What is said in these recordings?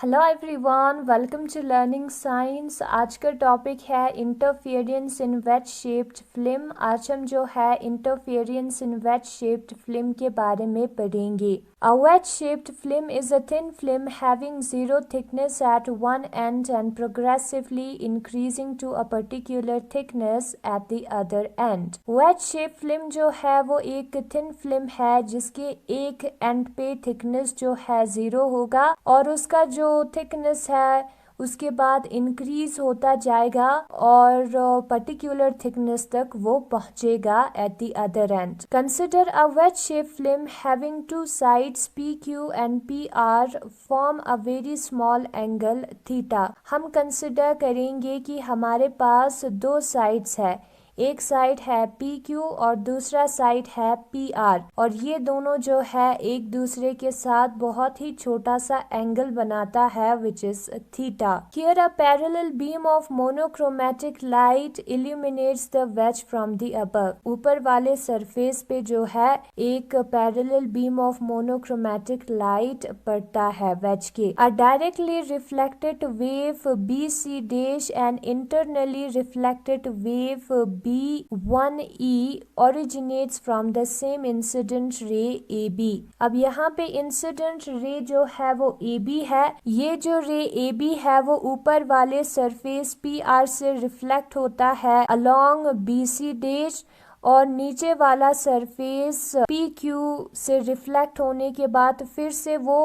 Hello everyone, welcome to learning science. आज का topic है interference in wedge shaped film. आज हम जो है interference in wedge shaped film के बारे में पढ़ेंगे। A wedge-shaped film is a thin film having zero thickness at one end and progressively increasing to a particular thickness at the other end. Wedge-shaped film जो है वो एक thin film है जिसके एक end पे thickness जो है zero होगा और उसका जो thickness है उसके बाद इंक्रीज होता जाएगा और पर्टिकुलर थिकनेस तक वो पहुंचेगा at the other and. Consider a wedge shape film having two sides PQ and PR form a very small angle theta. हम कंसिडर करेंगे कि हमारे पास दो साइड्स है, एक साइड है PQ और दूसरा साइड है PR और ये दोनों जो है एक दूसरे के साथ बहुत ही छोटा सा एंगल बनाता है which is theta. Here a parallel beam of monochromatic light illuminates the wedge from the above। ऊपर वाले सरफेस पे जो है एक parallel beam of monochromatic light पड़ता है वेज के। A directly reflected wave BC dash and internally reflected wave B1E originates from the same incident ray AB। अब यहाँ पे इंसिडेंट रे जो है वो AB है। ये जो रे AB है वो ऊपर वाले सरफेस PR से रिफ्लेक्ट होता है अलोंग BC डैश और नीचे वाला सरफेस PQ से रिफ्लेक्ट होने के बाद फिर से वो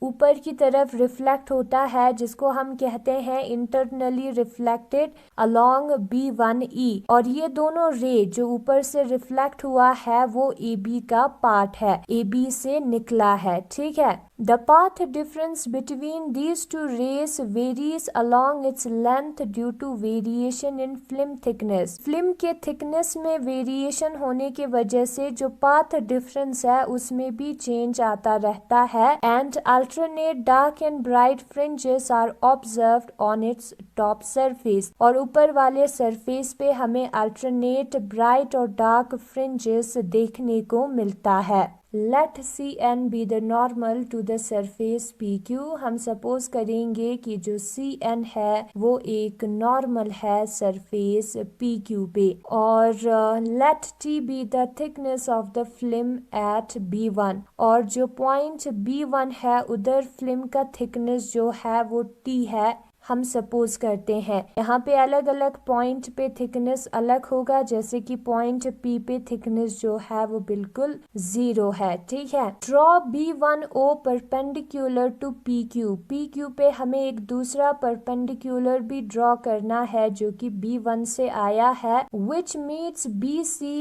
ऊपर की तरफ रिफ्लेक्ट होता है जिसको हम कहते हैं इंटरनली रिफ्लेक्टेड अलोंग B1E और ये दोनों रे जो ऊपर से रिफ्लेक्ट हुआ है वो AB का पार्ट है, AB से निकला है। ठीक है। The path difference between these two rays varies along its length due to variation in film thickness। Film के थिकनेस में वेरिएशन होने के वजह से जो पाथ डिफरेंस है उसमें भी चेंज आता रहता है and alternate dark and bright fringes are observed on its top surface और ऊपर वाले सरफेस पे हमें alternate bright और dark fringes देखने को मिलता है। Let CN be the normal to the surface PQ। हम सपोज करेंगे कि जो CN है वो एक नॉर्मल है सरफेस PQ पे और let T be the thickness of the film at B1 और जो पॉइंट B1 है उधर फिल्म का थिकनेस जो है वो T है। हम सपोज करते हैं यहाँ पे अलग अलग पॉइंट पे थिकनेस अलग होगा, जैसे कि पॉइंट P पे थिकनेस जो है वो बिल्कुल 0 है। ठीक है। Draw B1O perpendicular to PQ पे हमें एक दूसरा परपेंडिकुलर भी ड्रॉ करना है जो कि B1 से आया है which meets BC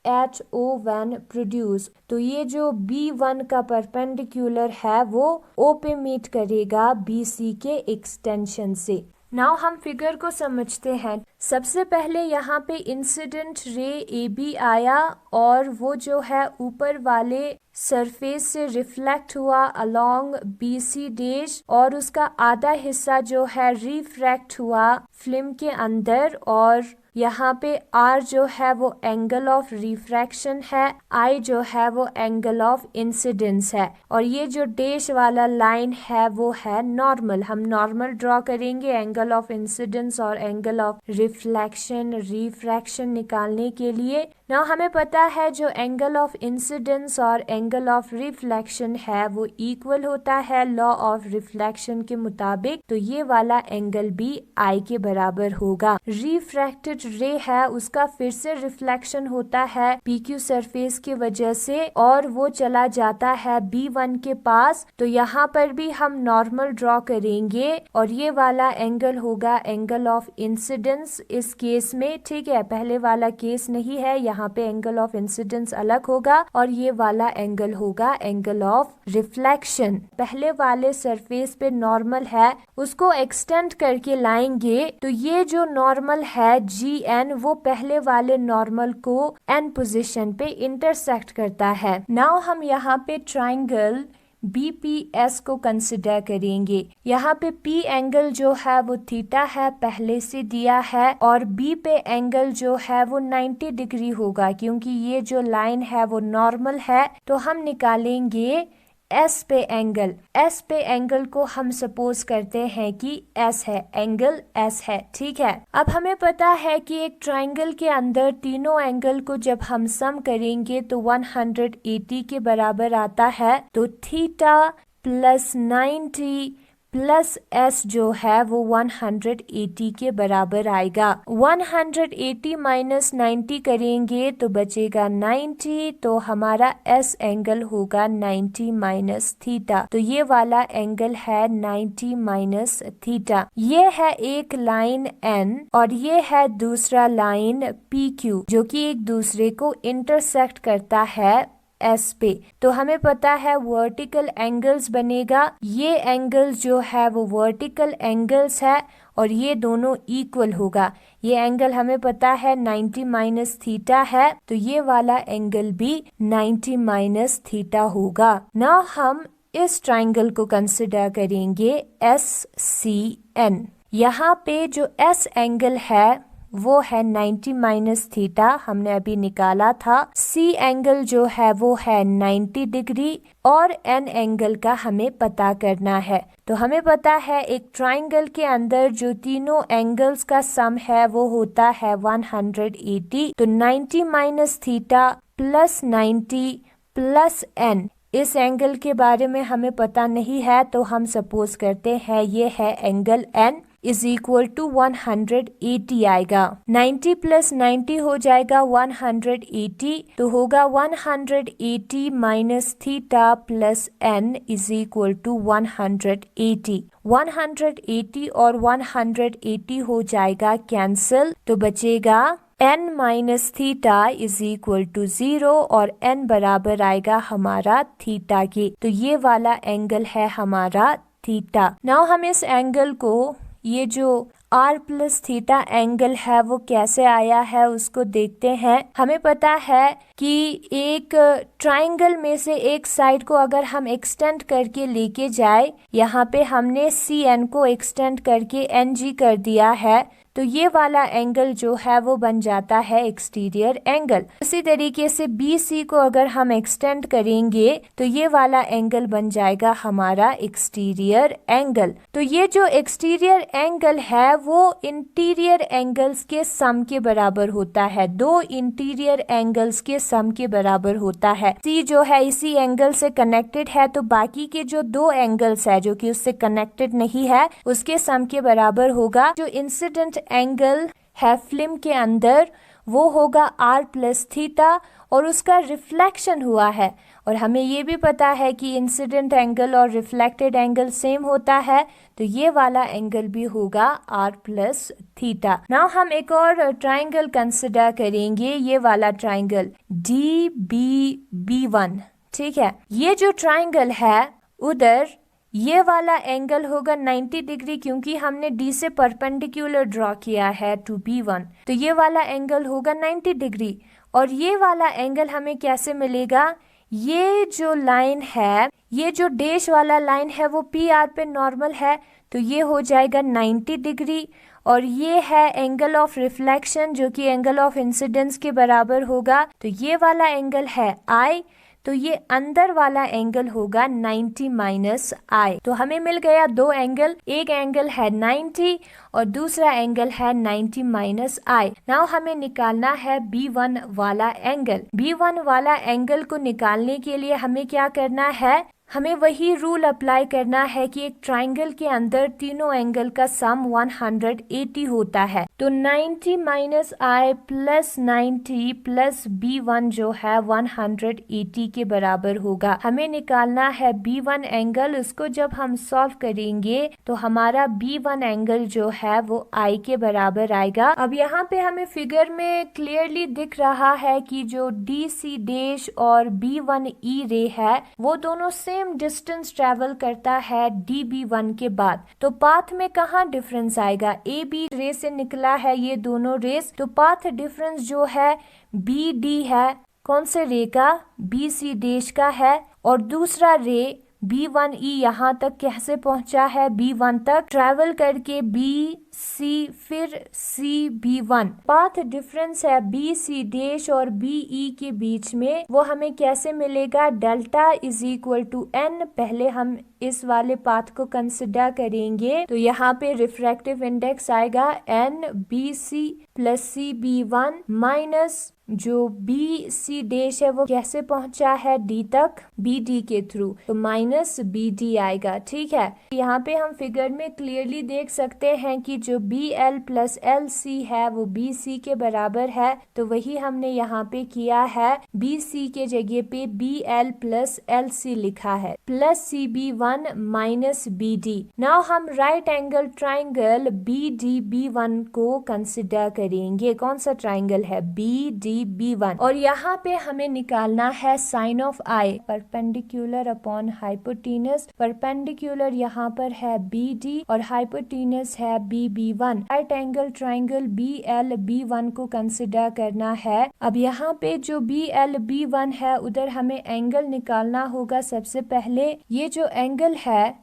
at O when produced। तो ये जो B1 का परपेंडिकुलर है वो O पे मीट करेगा BC के एक्सटेंशन से। नाउ हम फिगर को समझते हैं। सबसे पहले यहाँ पे इंसिडेंट रे AB आया और वो जो है ऊपर वाले सरफेस से रिफ्लेक्ट हुआ अलोंग BC डैश और उसका आधा हिस्सा जो है रिफ्रैक्ट हुआ फिल्म के अंदर और यहाँ पे R जो है वो एंगल ऑफ रिफ्रैक्शन है, I जो है वो एंगल ऑफ इंसिडेंस है और ये जो डैश वाला लाइन है वो है नॉर्मल। हम नॉर्मल ड्रॉ करेंगे एंगल ऑफ इंसिडेंस और एंगल ऑफ रिफ्लेक्शन रिफ्रैक्शन निकालने के लिए। ना हमें पता है जो एंगल ऑफ इंसिडेंस और एंगल ऑफ रिफ्लेक्शन है वो इक्वल होता है लॉ ऑफ रिफ्लेक्शन के मुताबिक, तो ये वाला एंगल भी I के बराबर होगा। रिफ्रैक्टेड रे है उसका फिर से रिफ्लेक्शन होता है PQ सरफेस की वजह से और वो चला जाता है B1 के पास, तो यहाँ पर भी हम नॉर्मल ड्रॉ करेंगे और ये वाला एंगल होगा एंगल ऑफ इंसिडेंस इस केस में। ठीक है, पहले वाला केस नहीं है, यहाँ पे एंगल ऑफ इंसिडेंस अलग होगा और ये वाला एंगल होगा एंगल ऑफ रिफ्लेक्शन। पहले वाले सरफेस पे नॉर्मल है उसको एक्सटेंड करके लाएंगे तो ये जो नॉर्मल है GN वो पहले वाले नॉर्मल को N पोजीशन पे इंटरसेक्ट करता है। नाउ हम यहाँ पे ट्राइंगल BPS को कंसिडर करेंगे। यहाँ पे P एंगल जो है वो थीटा है पहले से दिया है और B पे एंगल जो है वो 90 डिग्री होगा क्योंकि ये जो लाइन है वो नॉर्मल है, तो हम निकालेंगे एस पे एंगल, एस पे एंगल को हम सपोज करते हैं कि एस है, एंगल एस है, ठीक है। अब हमें पता है कि एक ट्राइंगल के अंदर तीनों एंगल को जब हम सम करेंगे तो 180 के बराबर आता है। तो थीटा प्लस 90 प्लस एस जो है वो 180 के बराबर आएगा। 180 माइनस 90 करेंगे तो बचेगा 90, तो हमारा एस एंगल होगा 90 माइनस थीटा। तो ये वाला एंगल है 90 माइनस थीटा। ये है एक लाइन एन और ये है दूसरा लाइन पी क्यू जो कि एक दूसरे को इंटरसेक्ट करता है एस पे। तो हमें पता है वर्टिकल एंगल्स बनेगा, ये एंगल्स जो है वो वर्टिकल एंगल्स है और ये दोनों इक्वल होगा। ये एंगल हमें पता है 90 माइनस थीटा है, तो ये वाला एंगल भी 90 माइनस थीटा होगा। नाउ हम इस ट्राइंगल को कंसिडर करेंगे एस सी एन। यहाँ पे जो एस एंगल है वो है 90 माइनस थीटा, हमने अभी निकाला था। सी एंगल जो है वो है 90 डिग्री और एन एंगल का हमें पता करना है। तो हमें पता है एक ट्राइंगल के अंदर जो तीनों एंगल्स का सम है वो होता है 180। तो 90 minus theta plus 90 plus n, इस एंगल के बारे में हमें पता नहीं है तो हम सपोज करते हैं ये है angle n is equal to 180 आएगा। 90 प्लस 90 हो जाएगा 180, तो होगा 180 minus theta plus n is equal to 180। 180 और 180 हो जाएगा कैंसिल, तो बचेगा n minus theta is equal to 0 और n बराबर आएगा हमारा थीटा के। तो ये वाला एंगल है हमारा थीटा। नाउ हम इस एंगल को, ये जो r प्लस थीटा एंगल है वो कैसे आया है उसको देखते हैं। हमें पता है कि एक ट्राइंगल में से एक साइड को अगर हम एक्सटेंड करके लेके जाए, यहाँ पे हमने सी एन को एक्सटेंड करके एन जी कर दिया है, तो ये वाला एंगल जो है वो बन जाता है एक्सटीरियर एंगल। इसी तरीके से बी सी को अगर हम एक्सटेंड करेंगे तो ये वाला एंगल बन जाएगा हमारा एक्सटीरियर एंगल। तो ये जो एक्सटीरियर एंगल है वो इंटीरियर एंगल्स के सम के बराबर होता है, दो इंटीरियर एंगल्स के सम के बराबर होता है। सी जो है इसी एंगल से कनेक्टेड है, तो बाकी के जो दो एंगल्स है जो कि उससे कनेक्टेड नहीं है उसके सम के बराबर होगा। जो इंसिडेंट एंगल है फिल्म के अंदर वो होगा r प्लस थीटा और उसका रिफ्लेक्शन हुआ है, और हमें ये भी पता है कि इंसिडेंट एंगल और रिफ्लेक्टेड एंगल सेम होता है, तो ये वाला एंगल भी होगा r प्लस थीटा। नाउ हम एक और ट्राइंगल कंसिडर करेंगे, ये वाला ट्राइंगल DBB1, ठीक है। ये जो ट्राइंगल है उधर ये वाला एंगल होगा 90 डिग्री, क्योंकि हमने D से परपेंडिकुलर ड्रॉ किया है टू B1, तो ये वाला एंगल होगा 90 डिग्री। और ये वाला एंगल हमें कैसे मिलेगा, ये जो लाइन है, ये जो डैश वाला लाइन है वो PR पे नॉर्मल है, तो ये हो जाएगा 90 डिग्री। और ये है एंगल ऑफ रिफ्लेक्शन जो कि एंगल ऑफ इंसिडेंस के बराबर होगा, तो ये वाला एंगल है I, तो ये अंदर वाला एंगल होगा 90 माइनस I। तो हमें मिल गया दो एंगल, एक एंगल है 90 और दूसरा एंगल है 90 माइनस I। नाउ हमें निकालना है B1 वाला एंगल। B1 वाला एंगल को निकालने के लिए हमें क्या करना है, हमें वही रूल अप्लाई करना है कि एक ट्राइंगल के अंदर तीनों एंगल का सम 180 होता है। तो 90 minus I plus 90 plus B1 जो है 180 के बराबर होगा। हमें निकालना है B1 एंगल, उसको जब हम सॉल्व करेंगे तो हमारा B1 एंगल जो है वो I के बराबर आएगा। अब यहाँ पे हमें फिगर में क्लियरली दिख रहा है कि जो DC डैश और B1E रे है वो दोनों सेम डिस्टेंस ट्रेवल करता है DB1 के बाद। तो पाथ में कहाँ डिफरेंस आएगा, AB रे से निकला है ये दोनों रेस, तो पाथ डिफरेंस जो है BD है, कौन से रे का, BC डैश का है, और दूसरा रे B1E यहाँ तक कैसे पहुंचा है, B1 तक ट्रैवल करके BC फिर CB1। पाथ डिफरेंस है BC डैश और BE के बीच में, वो हमें कैसे मिलेगा, delta is equal to N। पहले हम इस वाले पाथ को कंसिडर करेंगे तो यहाँ पे रिफ्रैक्टिव इंडेक्स आएगा N BC plus CB1 minus जो BC डैश है वो कैसे पहुंचा है D तक, BD के थ्रू, तो माइनस BD आएगा। ठीक है, यहाँ पे हम फिगर में क्लियरली देख सकते हैं कि जो BL प्लस LC है वो BC के बराबर है, तो वही हमने यहाँ पे किया है, BC के जगह पे BL प्लस LC लिखा है, plus CB1 minus BD। Now हम राइट एंगल ट्राइंगल BDB1 को कंसिडर करेंगे। कौन सा ट्राइंगल है, BDB1, और यहाँ पे हमें निकालना है sine of I, perpendicular upon hypotenuse. Perpendicular यहाँ पर है BD और हाइपोटेनस है BB1। Right angle triangle BLB1 को कंसिडर करना है। अब यहाँ पे जो BLB1 है उधर हमें एंगल निकालना होगा। सबसे पहले ये जो एंगल है,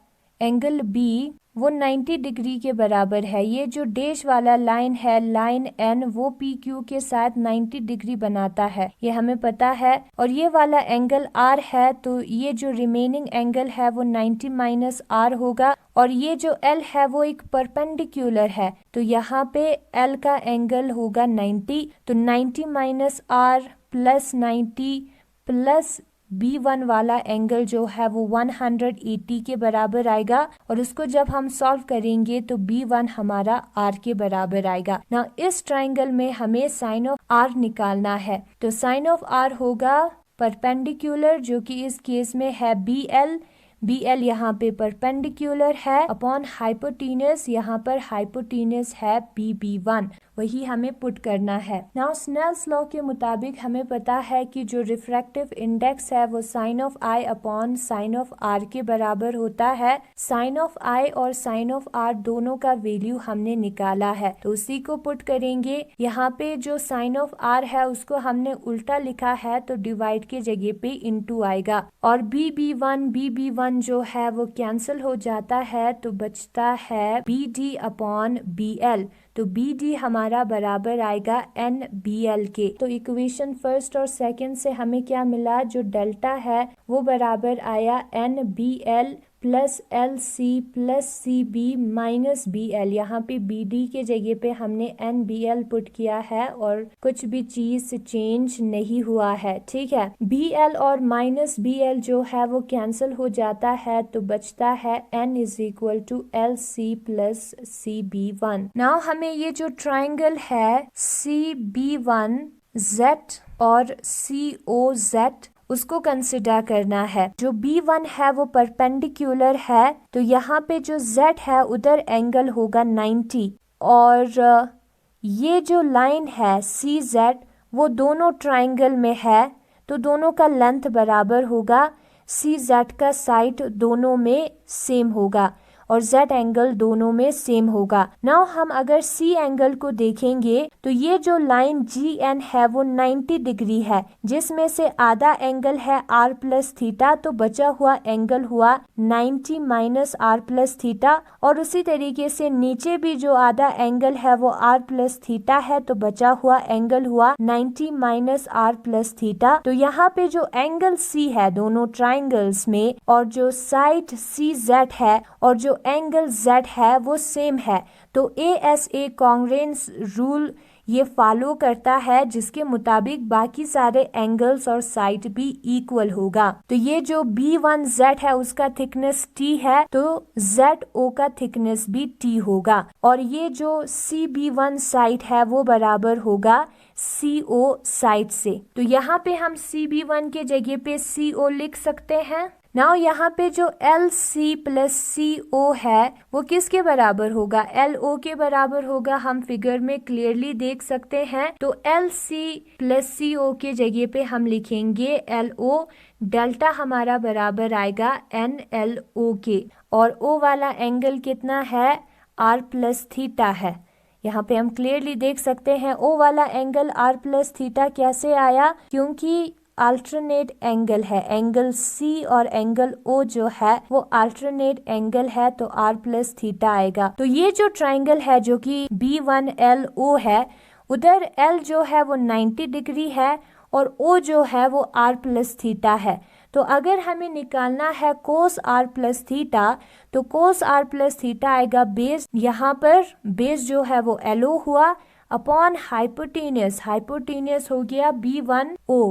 एंगल B, वो 90 डिग्री के बराबर है। ये जो डैश वाला लाइन है, लाइन N, वो PQ के साथ 90 डिग्री बनाता है, ये हमें पता है। और ये वाला एंगल R है, तो ये जो रिमेनिंग एंगल है वो 90 माइनस R होगा। और ये जो L है वो एक परपेंडिकुलर है, तो यहाँ पे L का एंगल होगा 90, तो 90 minus R plus 90 plus B1 वाला एंगल जो है वो 180 के बराबर आएगा। और उसको जब हम सॉल्व करेंगे तो B1 हमारा R के बराबर आएगा। ना इस ट्राइंगल में हमें साइन ऑफ R निकालना है, तो साइन ऑफ R होगा परपेंडिकुलर, जो कि इस केस में है BL यहाँ पे परपेंडिकुलर है, अपॉन हाइपोटेनस, यहाँ पर हाइपोटेनस है BB1, वही हमें पुट करना है। नाउ स्नेल्स लॉ के मुताबिक हमें पता है कि जो रिफ्रैक्टिव इंडेक्स है वो sine of I upon sine of R के बराबर होता है। साइन ऑफ आई और साइन ऑफ आर दोनों का वैल्यू हमने निकाला है, तो उसी को पुट करेंगे। यहाँ पे जो साइन ऑफ आर है उसको हमने उल्टा लिखा है, तो डिवाइड के जगह पे इनटू आएगा, और BB1 जो है वो कैंसिल हो जाता है, तो बचता है BD अपॉन BL, तो BD हमारा बराबर आएगा NBL के। तो इक्वेशन फर्स्ट और सेकंड से हमें क्या मिला, जो डेल्टा है वो बराबर आया NBL plus LC plus CB minus BL। यहाँ पे BD के जगह पे हमने NBL पुट किया है और कुछ भी चीज चेंज नहीं हुआ है, ठीक है। BL और माइनस BL जो है वो कैंसिल हो जाता है, तो बचता है N is equal to LC plus CB1। Now हमें ये जो ट्राइंगल है CB1 Z और COZ उसको कंसिडर करना है। जो B1 है वो परपेंडिकुलर है, तो यहाँ पे जो Z है उधर एंगल होगा 90, और ये जो लाइन है CZ वो दोनों ट्राइंगल में है, तो दोनों का लेंथ बराबर होगा। CZ का साइड दोनों में सेम होगा और Z एंगल दोनों में सेम होगा। नाउ हम अगर C एंगल को देखेंगे तो ये जो लाइन GN है वो 90 डिग्री है, जिसमें से आधा एंगल है R प्लस थीटा, तो बचा हुआ एंगल हुआ 90 माइनस R प्लस थीटा। और उसी तरीके से नीचे भी जो आधा एंगल है वो R प्लस थीटा है, तो बचा हुआ एंगल हुआ 90 माइनस R प्लस थीटा। तो यहाँ पे जो एंगल C है दोनों ट्राइंगल्स में, और जो साइड CZ है और जो एंगल Z है वो सेम है, तो ASA कॉन्ग्रुएंस रूल ये फॉलो करता है, जिसके मुताबिक बाकी सारे एंगल्स और साइड भी इक्वल होगा। तो ये जो B1Z है उसका थिकनेस T है, तो ZO का थिकनेस भी T होगा, और ये जो CB1 साइड है वो बराबर होगा CO साइड से। तो यहाँ पे हम CB1 के जगह पे CO लिख सकते हैं। नाउ यहाँ पे जो LC प्लस CO है वो किसके बराबर होगा, LO के बराबर होगा। हम फिगर में क्लियरली देख सकते हैं, तो LC प्लस CO के जगह पे हम लिखेंगे LO। डेल्टा हमारा बराबर आएगा NLO के, और O वाला एंगल कितना है, R प्लस थीटा है। यहाँ पे हम क्लियरली देख सकते हैं O वाला एंगल R प्लस थीटा कैसे आया, क्योंकि अल्टरनेट एंगल है, एंगल सी और एंगल ओ जो है वो अल्टरनेट एंगल है, तो r प्लस थीटा आएगा। तो ये जो ट्राइंगल है जो कि B1LO है, उधर L जो है वो 90 डिग्री है और O जो है वो r प्लस थीटा है। तो अगर हमें निकालना है कोस r प्लस थीटा, तो कोस r प्लस थीटा आएगा बेस, यहाँ पर बेस जो है वो LO हुआ अपॉन हाइपोटेनियस, हाइपोटेनियस हो गया B1O,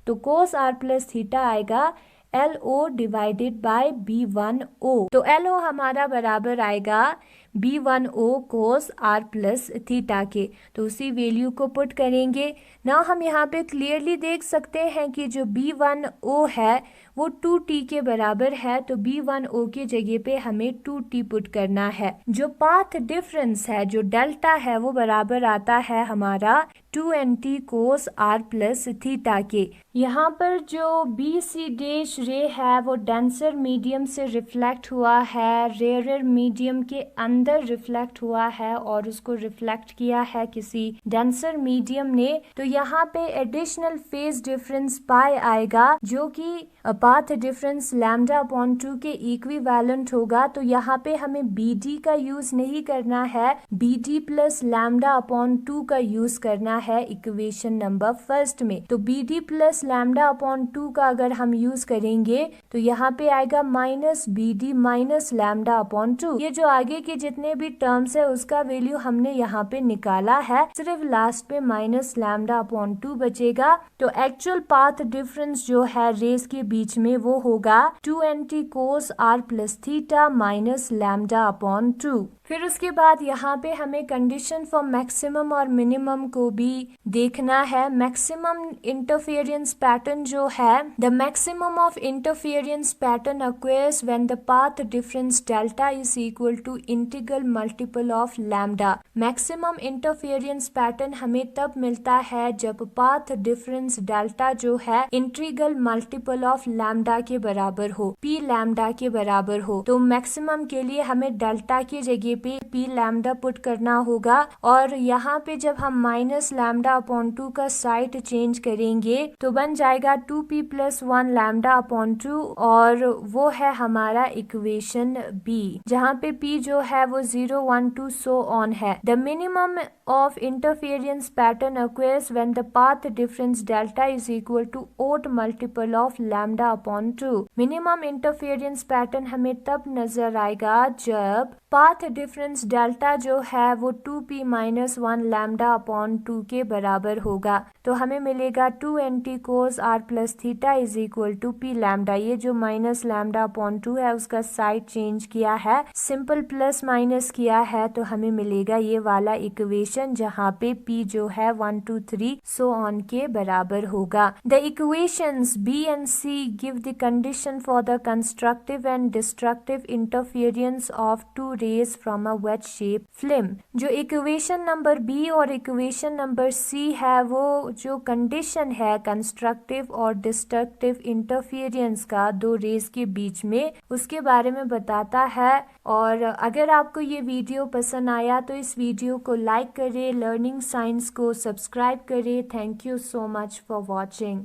तो कोस r प्लस थीटा आएगा LO डिवाइडेड बाय B1O। तो LO हमारा बराबर आएगा B1O कोस r प्लस थीटा के। तो उसी वैल्यू को पुट करेंगे ना। हम यहाँ पे क्लियरली देख सकते हैं कि जो B1O है वो 2t के बराबर है, तो B1O के जगह पे हमें 2t पुट करना है। जो पाथ डिफरेंस है, जो डेल्टा है, वो बराबर आता है हमारा 2nt cos r plus theta के। यहाँ पर जो BC डैश रे है वो डेंसर मीडियम से रिफ्लेक्ट हुआ है, रेयर मीडियम के अंदर रिफ्लेक्ट हुआ है और उसको रिफ्लेक्ट किया है किसी डेंसर मीडियम ने। तो यहाँ पे एडिशनल फेज डिफरेंस पाई आएगा जो कि पाथ डिफरेंस लैम्डा अपॉन 2 के इक्विवेलेंट होगा। तो यहाँ पे हमें BD का यूज नहीं करना है, BD प्लस लैम्डा अपॉन 2 का यूज करना है इक्वेशन नंबर फर्स्ट में। तो BD प्लस लैम्डा अपॉन 2 का अगर हम यूज करेंगे तो यहाँ पे आएगा minus BD minus lambda upon 2। ये जो आगे के जितने भी टर्म्स है उसका वैल्यू हमने यहाँ पे निकाला है, सिर्फ लास्ट पे माइनस लैम्डा अपॉन 2 बचेगा। तो एक्चुअल पाथ डिफरेंस जो है रेस के बीच में वो होगा 2nt cos r plus theta minus lambda upon 2। फिर उसके बाद यहाँ पे हमें कंडीशन फॉर मैक्सिमम और मिनिमम को भी देखना है। मैक्सिमम इंटरफेरेंस पैटर्न जो है, the maximum of interference pattern occurs when the path difference delta is equal to integral multiple of lambda. Maximum interference pattern हमें तब मिलता है जब पाथ डिफरेंस डेल्टा जो है इंटीग्रल मल्टीपल ऑफ लैम्डा के बराबर हो, p लैम्डा के बराबर हो। तो मैक्सिमम के लिए हमें डेल्टा की जगह पे p लैम्डा पुट करना होगा और यहाँ पे जब हम माइनस लैम्डा अपॉन 2 का साइड चेंज करेंगे तो बन जाएगा 2p प्लस 1 लैम्डा अपॉन 2 और वो है हमारा इक्वेशन B, जहाँ पे p जो है वो 0, 1, 2 सो ऑन है। The minimum of interference pattern occurs when the path difference delta is equal to odd multiple of lambda upon 2। Minimum interference pattern हमें तब नजर आएगा जब पाथ डिफरेंस डेल्टा जो है वो 2p माइनस 1 लैम्डा अपॉन 2 के बराबर होगा। तो हमें मिलेगा 2nt cos r plus theta is equal to p lambda. ये जो माइनस लैम्डा अपॉन 2 है उसका साइड चेंज किया है, सिंपल प्लस माइनस किया है, तो हमें मिलेगा ये वाला इक्वेशन जहाँ पे p जो है 1, 2, 3 सो ऑन के बराबर होगा। The equations B and C give the condition for the constructive and destructive interference of two rays from a wedge shape film. जो इक्वेशन नंबर B और इक्वेशन नंबर C है वो जो कंडीशन है constructive और डिस्ट्रक्टिव इंटरफेरेंस का दो raise के बीच में, उसके बारे में बताता है। और अगर आपको ये वीडियो पसंद आया तो इस वीडियो को लाइक करें, लर्निंग साइंस को सब्सक्राइब करें। Thank you so much for watching.